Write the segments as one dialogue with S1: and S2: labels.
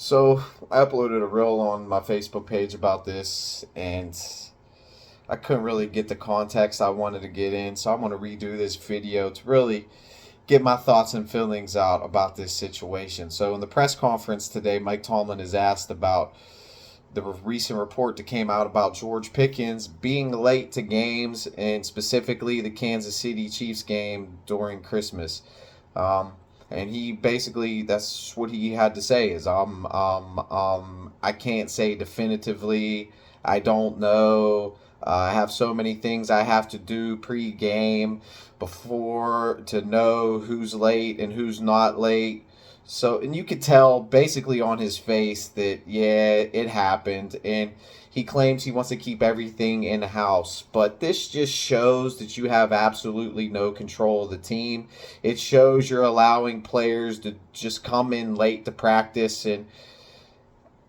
S1: So I uploaded a reel on my Facebook page about this, and I couldn't really get the context I wanted to get in. So I'm going to redo this video to really get my thoughts and feelings out about this situation. So in the press conference today, Mike Tomlin is asked about the recent report that came out about George Pickens being late to games, and specifically the Kansas City Chiefs game during Christmas. Um, and he basically, that's what he had to say is, I can't say definitively. I don't know. I have so many things I have to do pre-game before to know who's late and who's not late. So, and you could tell basically on his face that, yeah, it happened. And he claims he wants to keep everything in house. But this just shows that you have absolutely no control of the team. It shows you're allowing players to just come in late to practice and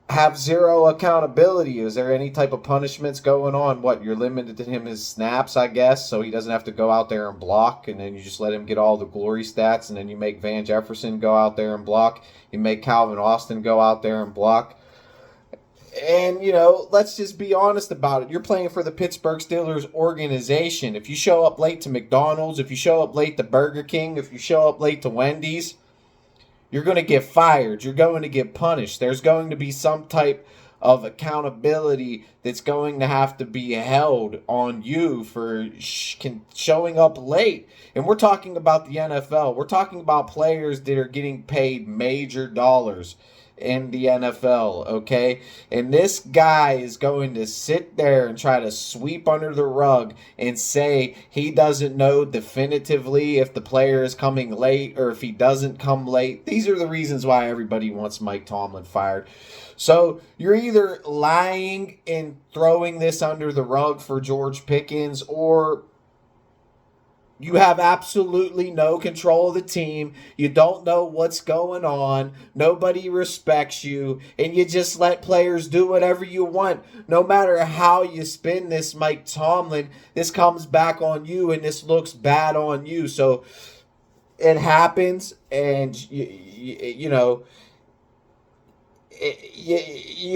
S1: have zero accountability. Is there any type of punishments going on? What, you're limited to him his snaps, I guess, so he doesn't have to go out there and block, and then you just let him get all the glory stats, and then you make Van Jefferson go out there and block. You make Calvin Austin go out there and block. And, let's just be honest about it. You're playing for the Pittsburgh Steelers organization. If you show up late to McDonald's, if you show up late to Burger King, if you show up late to Wendy's, you're going to get fired. You're going to get punished. There's going to be some type of accountability that's going to have to be held on you for showing up late. And we're talking about the NFL. We're talking about players that are getting paid major dollars in the NFL, okay? And this guy is going to sit there and try to sweep under the rug and say he doesn't know definitively if the player is coming late or if he doesn't come late. These are the reasons why everybody wants Mike Tomlin fired. So you're either lying and throwing this under the rug for George Pickens, or you have absolutely no control of the team. You don't know what's going on. Nobody respects you. And you just let players do whatever you want. No matter how you spin this, Mike Tomlin, this comes back on you and this looks bad on you. So it happens, and, you're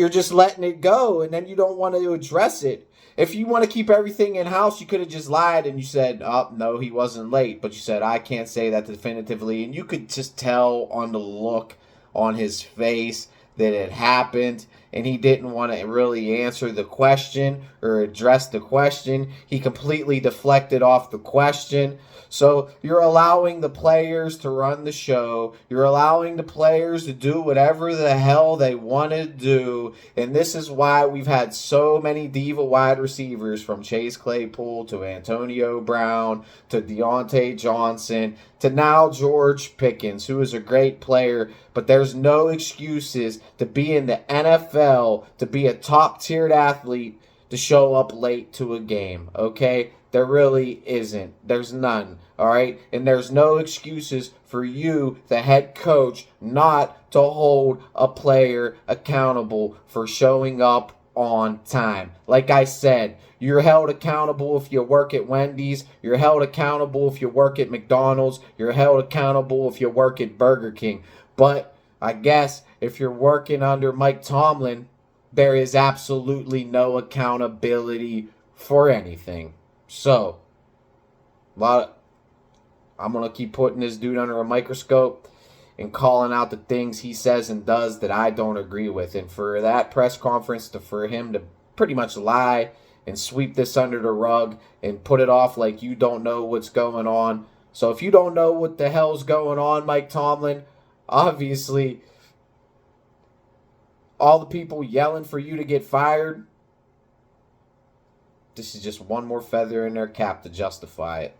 S1: just letting it go, and then you don't want to address it. If you want to keep everything in-house, you could have just lied and you said, oh, no, he wasn't late. But you said, I can't say that definitively. And you could just tell on the look on his face that it happened, and he didn't want to really answer the question or address the question. He completely deflected off the question. So you're allowing the players to run the show. You're allowing the players to do whatever the hell they want to do. And this is why we've had so many diva wide receivers, from Chase Claypool to Antonio Brown to Deontay Johnson to now George Pickens, who is a great player. But there's no excuses to be in the NFL, to be a top-tiered athlete, to show up late to a game, okay? There really isn't. There's none, all right? And there's no excuses for you, the head coach, not to hold a player accountable for showing up on time. Like I said, you're held accountable if you work at Wendy's. You're held accountable if you work at McDonald's. You're held accountable if you work at Burger King. But I guess if you're working under Mike Tomlin, there is absolutely no accountability for anything. So, I'm going to keep putting this dude under a microscope and calling out the things he says and does that I don't agree with. And for that press conference, for him to pretty much lie and sweep this under the rug and put it off like you don't know what's going on. So if you don't know what the hell's going on, Mike Tomlin, obviously all the people yelling for you to get fired, this is just one more feather in their cap to justify it.